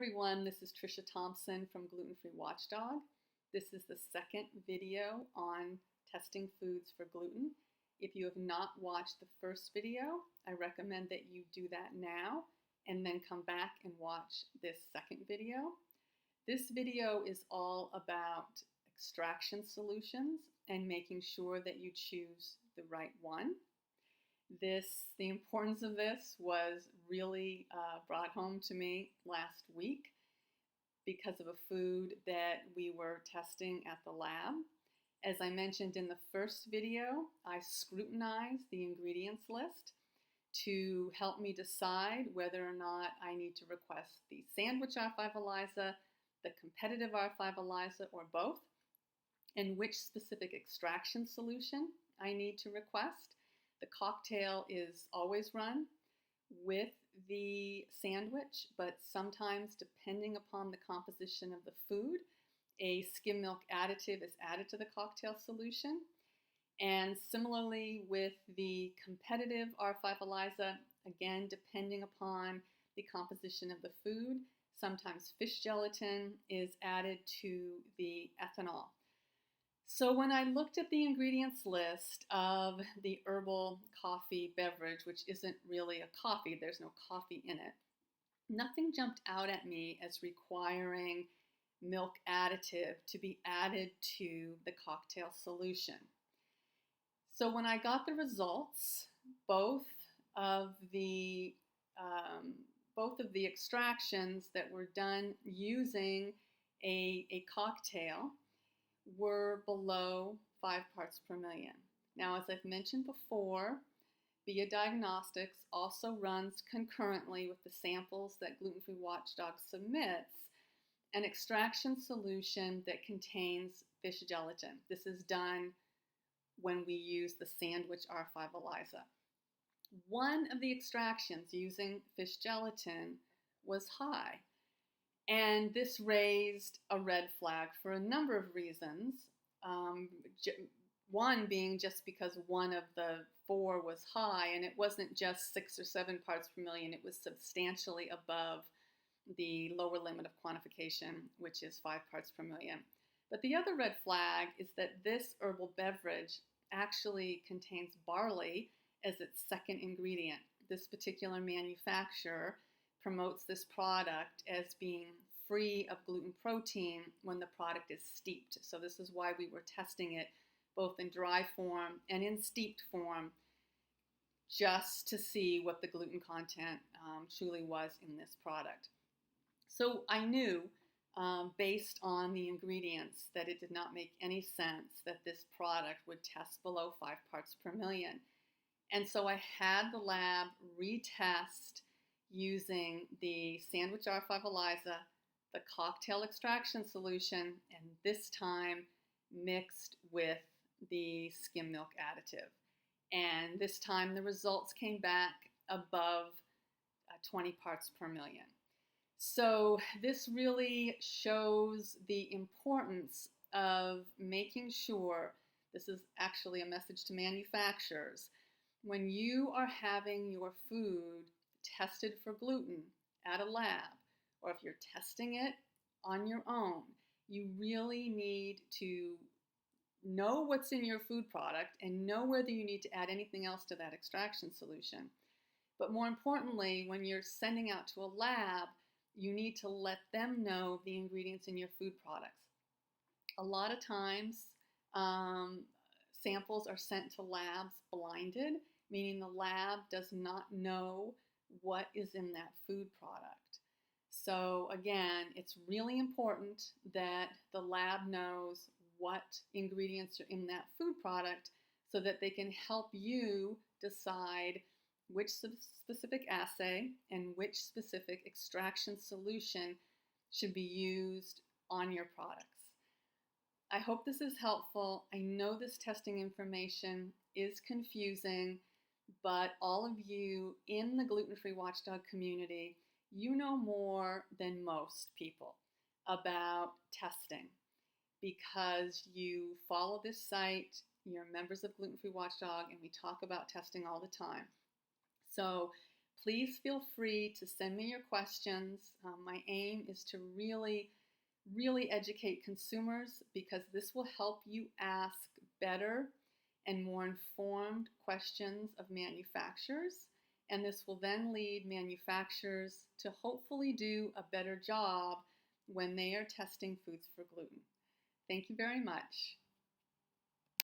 Everyone, this is Trisha Thompson from Gluten Free Watchdog. This is the second video on testing foods for gluten. If you have not watched the first video, I recommend that you do that now and then come back and watch this second video. This video is all about extraction solutions and making sure that you choose the right one. The importance of this was really brought home to me last week because of a food that we were testing at the lab. As I mentioned in the first video, I scrutinized the ingredients list to help me decide whether or not I need to request the sandwich R5 ELISA, the competitive R5 ELISA, or both, and which specific extraction solution I need to request. The cocktail is always run with the sandwich, but sometimes, depending upon the composition of the food, a skim milk additive is added to the cocktail solution. And similarly with the competitive R5 ELISA, again, depending upon the composition of the food, sometimes fish gelatin is added to the ethanol. So when I looked at the ingredients list of the herbal coffee beverage, which isn't really a coffee, there's no coffee in it, nothing jumped out at me as requiring milk additive to be added to the cocktail solution. So when I got the results, both of the extractions that were done using a cocktail were below 5 parts per million. Now, as I've mentioned before, BIA Diagnostics also runs concurrently with the samples that Gluten Free Watchdog submits an extraction solution that contains fish gelatin. This is done when we use the sandwich R5 ELISA. One of the extractions using fish gelatin was high. And this raised a red flag for a number of reasons. One being just because one of the 4 was high, and it wasn't just 6 or 7 parts per million, it was substantially above the lower limit of quantification, which is 5 parts per million. But the other red flag is that this herbal beverage actually contains barley as its second ingredient. This particular manufacturer promotes this product as being free of gluten protein when the product is steeped. So this is why we were testing it both in dry form and in steeped form, just to see what the gluten content truly was in this product. So I knew, based on the ingredients, that it did not make any sense that this product would test below 5 parts per million. And so I had the lab retest using the sandwich R5 ELISA, the cocktail extraction solution, and this time mixed with the skim milk additive. And this time the results came back above 20 parts per million. So this really shows the importance of making sure, this is actually a message to manufacturers, when you are having your food tested for gluten at a lab, or if you're testing it on your own, you really need to know what's in your food product and know whether you need to add anything else to that extraction solution. But more importantly, when you're sending out to a lab, you need to let them know the ingredients in your food products. A lot of times, samples are sent to labs blinded, meaning the lab does not know what is in that food product. So again, it's really important that the lab knows what ingredients are in that food product so that they can help you decide which specific assay and which specific extraction solution should be used on your products. I hope this is helpful. I know this testing information is confusing, but all of you in the Gluten Free Watchdog community, you know more than most people about testing because you follow this site, you're members of Gluten Free Watchdog, and we talk about testing all the time. So Please feel free to send me your questions. My aim is to really educate consumers because this will help you ask better and more informed questions of manufacturers. And this will then lead manufacturers to hopefully do a better job when they are testing foods for gluten. Thank you very much.